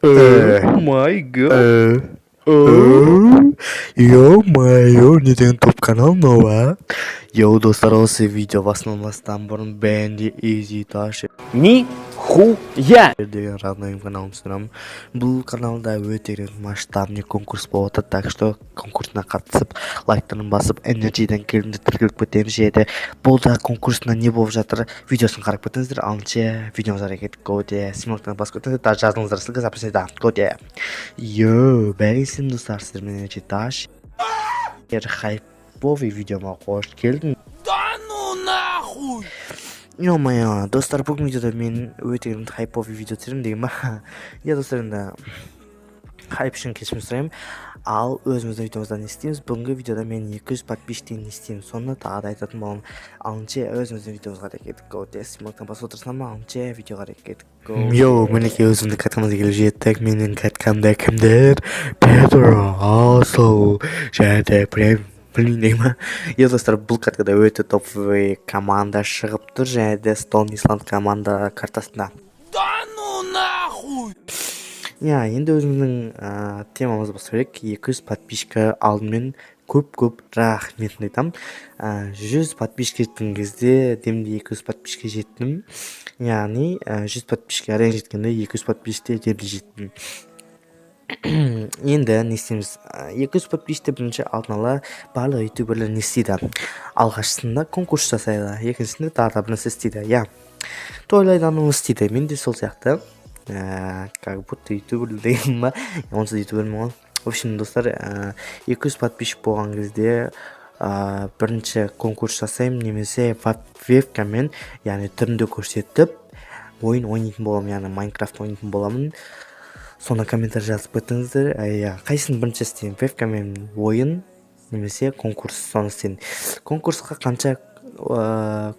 My God. Ё-моё, не деген топ-канал новая. Йоу, достар, осы видео басылмастан бұрын бәнде изи таши Нихуя! деген родной каналым түсіремін. Бұл каналда өте масштабный конкурс болып жатыр, так что конкурсына қатысып, лайктарын басып, энерджиден келдіңдер тіркеліп кетеміз жеді. Бұл да конкурсына не болып жатыр, видеосын қарап кетіңіздер, алынша видеомыз әрекет көте, символтан басып кетіңіздер, даже жазылыңыздар, ссылка записайда көте. Йоу, бәріңсің достар, сіздермен энерджи таш. Хайповый видеома қош келдің. Да ну нахуй! Ё-моё, достар, бүгін видеода мен өте хайповый видео түсіремін деген ба? Я достар, енді хайп үшін кешірім сұраймын. Ал өзіміздің видеомыздан не істейміз? Бүгінгі видеода мен 200 подписчиктен не істеймін. Соны тағы да айтатын боламын. Алынша өзіміздің видеомызға әрекет көте. Символтан басып отырсам ма? Алынша видеоға әрекет көте. Йоу, мінекей өзімді кәткімізді келіп жеттік. Менің кәткімді кімдер? Педро, Асыл, және прям білмейін деген ма? Е, достар, бұл каткада өте топовый команда шығып тұр, және де Stone Island команда картасында. Да ну нахуй! Я, енді өзіміздің темамызды бастайық. 200 подписчика алдымен көп рахметін айтам. 100 подписчика жеткен кезде демде 200 подписчика жеттім. Яғни 100 подписчика әрең жеткенде 200 подписчика демде жеттім. Енді не істейміз? 200 подписчика бірінші алдын ала барлық ютуберлер не істейді? Алғашысында конкурс жасайды, екіншісінде тағы да бір нәрсе істейді. Я, тойлайды, анау істейді. Мен де сол сияқты. Как будто ютубер деген ба, онсыз ютубермін ғой. В общем, достар, 200 подписчик болған кезде бірінші конкурс жасаймын, немесе вебкамен, яғни түрінде көрсетіп ойын ойнайтын боламын, яғни Майнкрафт ойнайтын боламын. Соны комментарий жазып кетіңіздер. Қайсысын бірінші істеймін? Вебкамен ойын немесе конкурс, соны істеймін. Конкурсқа қанша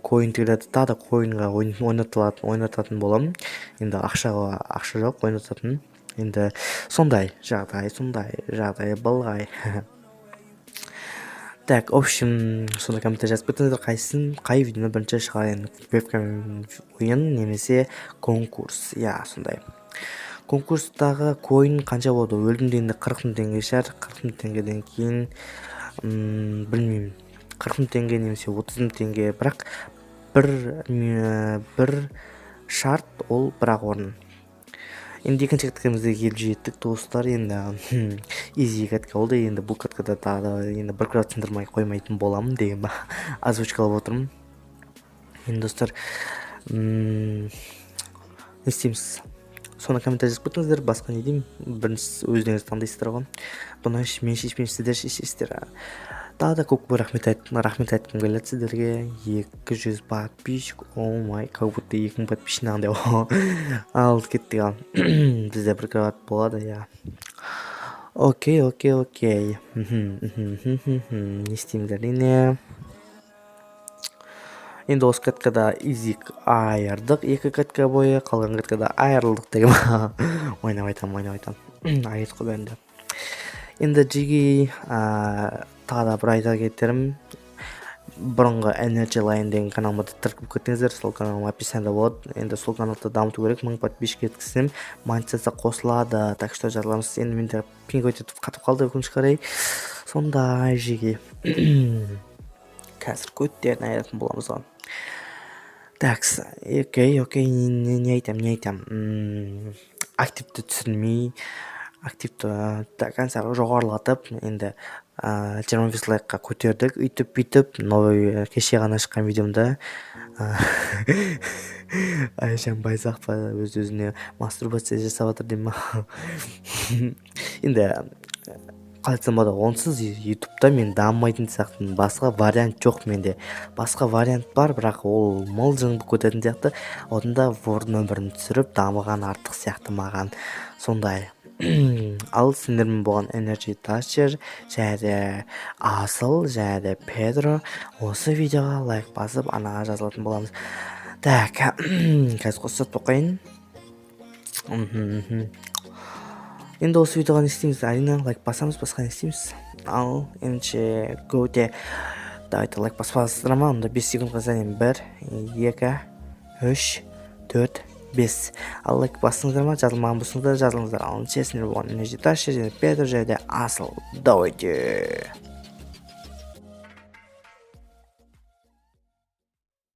коин тігіледі, тағы да коинға ойнататын боламын. Енді ақша жоқ ойнататын. Енді сондай жағдай болғай. Так, в общем, сонда комментарий жазып кетіңіздер, қай видеоны бірінші шығарайын? Вебкамен ойын немесе конкурс. Я, сондай. Конкурстағы коин қанша болды? Өлдім дегенде 40 мың теңге шығар. 40 мың теңгеден кейін білмеймін. 40 мың теңге немесе 30 мың теңге, бірақ бір шарт, ол бірақ орын. Енді екінші каткамызда келіп жеттік, достар. Енді изи катка болды. Енді бұл каткада тағы да енді бір күрат сындырмай қоймайтын боламын деген ба, озвучкалап отырмын. Енді достар, не істейміз? Соны комментарий жазып кетіңіздер, басқа не деймін? Бірінші өздеріңіз таңдайсыздар ғой. Бұны мен шешпеймін, сіздер шешесіздер. Тағы да көп рахмет айтқым келеді сіздерге. 200 подписчик, омай, как будто 2000 подписчик андай. Ал кеттік ал. Бізде бір кроват болады, я. Окей. Не істейміздер, не? Енді осы каткада изик айырдық, 2 катка бойы, қалған каткада айырылдық деген ма? Ойнап айтам. Айырдық бәрінде. Енді жеге тағы да бір айта кетерім. Бұрынғы Energy Line деген каналыма тіркіп кетіңіздер, сол каналым описанияда болады. Енді сол каналды дамыту керек, 1000 подписчик еткізсем, монетизация қосылады. Так что жазыламыз. Енді менде пинг өте қатып қалды өкінішке қарай. Сондай жеге. Қазір көттерін айыратын боламыз ғой. Так, окей, не айтам. Активті түсірмей, активті қансағы жоғарылатып, енді 25 лайкқа көтердік, үйтіп, новый кеше ғана шыққан видеомда Айшан байзақ па өз-өзіне мастурбация жасап жатыр дейм ма? Енді қалайтсам бада, онсыз ютубта мен дамымайтын сияқтымын. Басқа вариант жоқ менде. Басқа вариант бар, бірақ ол мылжыңды көтетін сияқты. Одында ворд нөмірін түсіріп, дамыған артық сияқты маған. Сондай. Ал сендермен болған Energy Tasher, және Асыл, және Педро осы видеоға лайк басып, анаға жазылатын боламыз. Так, қазір қосып тоқайын. Енді осы видеоға не істейміз? Әрине лайк басамыз, басқа не істейміз? Ал енді көте давайте лайк баспасыздар ма? Онда 5 секундқа сәлем. 1 2 3 4 5. Ал лайк бастыңыздар ма, жазылмаған болсаңыздар жазылыңыздар. Ал честный болған energy ташы және Петр және Асыл. Давайте.